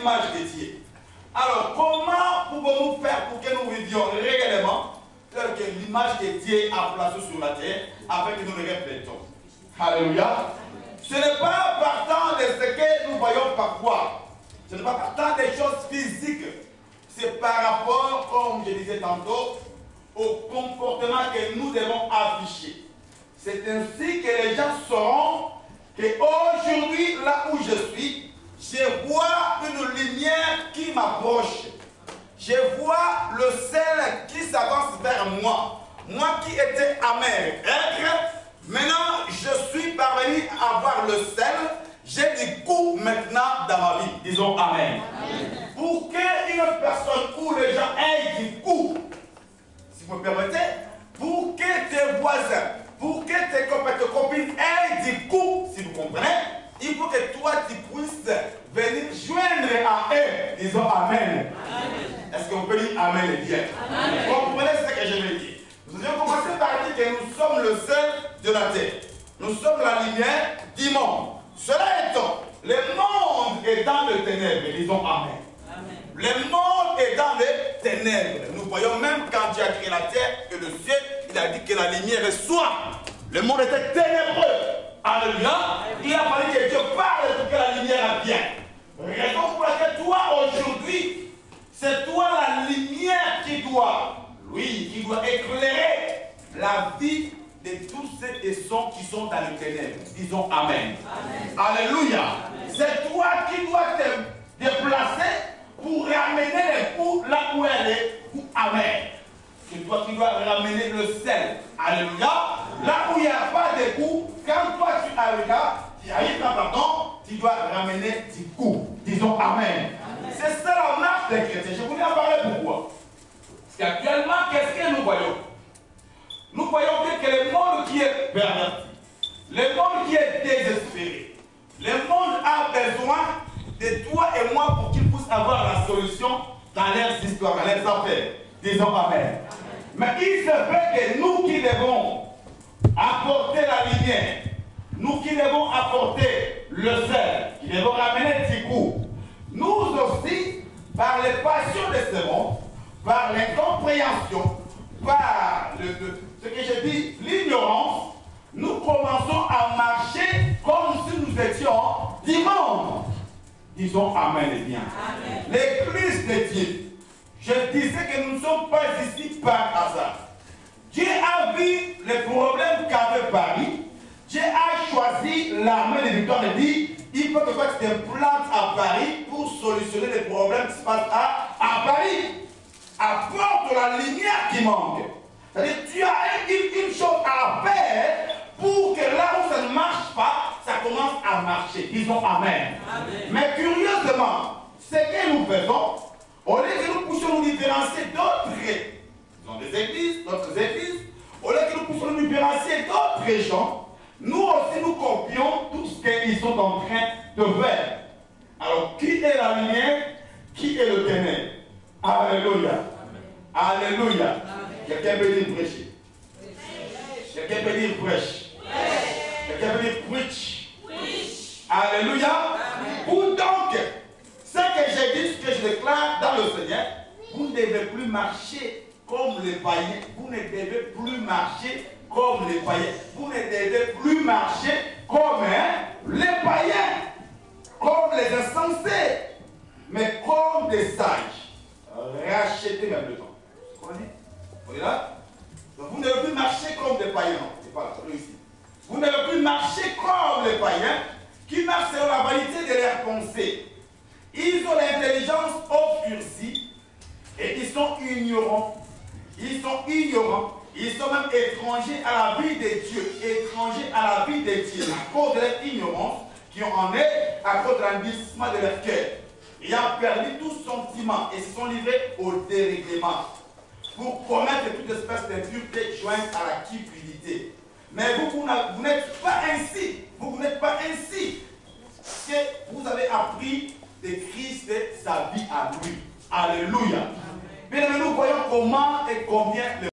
l'image de Dieu. Alors, comment pouvons-nous faire pour que nous vivions réellement tel que l'image que Dieu a placée sur la terre, afin que nous le reflétons? Alléluia. Ce n'est pas partant de ce que nous voyons parfois. Ce n'est pas partant des choses physiques. C'est par rapport, comme je disais tantôt, au comportement que nous devons afficher. C'est ainsi que les gens sauront qu'aujourd'hui, là où je suis, je vois une lumière qui m'approche. Je vois le sel qui s'avance vers moi. Moi qui étais amer, maintenant je suis parvenu à voir le sel. J'ai du goût maintenant dans ma vie. Disons Amen. Amen. Pour qu'une personne ou les gens aient du goût, si vous me permettez, pour que tes voisins, pour que tes copines aient du goût, si vous comprenez, il faut que toi tu puisses venir joindre à eux. Disons Amen. Amen. Est-ce qu'on peut dire Amen et bien? Amen. Vous comprenez ce que je veux dire? Nous avons commencé par dire que nous sommes le sel de la terre. Nous sommes la lumière du monde. Cela étant, le monde est dans le ténèbre. Disons Amen. Amen. Le monde est dans les ténèbres. Nous voyons même quand Dieu a créé la terre et le ciel, il a dit que la lumière soit. Le monde était ténébreux. Alléluia. Il a fallu que Dieu parle pour que la lumière vienne. Raison pour laquelle toi aujourd'hui, c'est toi la lumière qui doit éclairer la vie de tous ceux et ceux qui sont dans les ténèbres. Disons Amen. Amen. Alléluia. C'est toi qui dois te déplacer pour ramener les coups là où elle est. Amen. C'est toi qui dois ramener le sel. Alléluia. Là où il n'y a pas de coups, quand toi tu arrives là, pardon, tu dois ramener du coup. Disons Amen. C'est ça la marche des chrétiens. Je voulais en parler pourquoi. Parce qu'actuellement, qu'est-ce que nous voyons? Nous voyons que le monde qui est perverti, le monde qui est désespéré, le monde a besoin de toi et moi pour qu'ils puissent avoir la solution dans leurs histoires, dans leurs affaires. Disons Amen. Mais il se fait que nous qui devons apporter la lumière, nous qui devons apporter le sel, qui devons ramener du coup, nous aussi, par les passions de ce monde, par l'incompréhension, par ce que je dis, l'ignorance, nous commençons à marcher comme si nous étions du monde. Disons Amen et bien. L'église de Dieu, je disais que nous ne sommes pas ici par hasard. Dieu a vu les problèmes qu'avait Paris. Dieu a choisi l'armée de victoire et dit, il faut que toi tu te plantes à Paris pour solutionner les problèmes qui se passent à Paris. Apporte la lumière qui manque. C'est-à-dire tu as une chose à faire pour que là où ça ne marche pas, ça commence à marcher. Disons Amen. Amen. Mais curieusement, ce que nous faisons, au lieu que nous puissions nous différencier d'autres, dans des églises, d'autres églises, au lieu que nous puissions nous différencier d'autres gens, nous aussi nous copions tout ce qu'ils sont en train de faire. Alors, qui est la lumière? Qui est le ténèbre? Alléluia. Alléluia. Quelqu'un peut dire prêcher. Quelqu'un peut dire prêche. Quelqu'un peut dire preach. Alléluia. Ou donc, ce que j'ai dit, ce que je déclare dans le Seigneur, vous ne devez plus marcher comme les païens. Vous ne devez plus marcher comme les païens. Vous ne devez plus marcher comme les païens, comme les insensés, mais comme des sages. Rachetez même le temps. Vous comprenez? Vous voyez là? Donc vous ne devez plus marcher comme des païens. Non, c'est pas là, ici. Vous ne devez plus marcher comme les païens qui marchent selon la vanité de leurs pensées. Ils ont l'intelligence obscurcie et ils sont ignorants. Ils sont ignorants. Ils sont même étrangers à la vie de Dieu. Étrangers à la vie de Dieu. À cause de leur ignorance qui en est à cause de l'endurcissement de leur cœur. Ayant perdu tout sentiment et se sont livrés au dérèglement pour commettre toute espèce d'impureté jointe à la cupidité. Mais vous n'êtes pas ainsi. Vous n'êtes pas ainsi. Parce que vous avez appris de Christ sa vie à lui. Alléluia. Bien, nous voyons comment et combien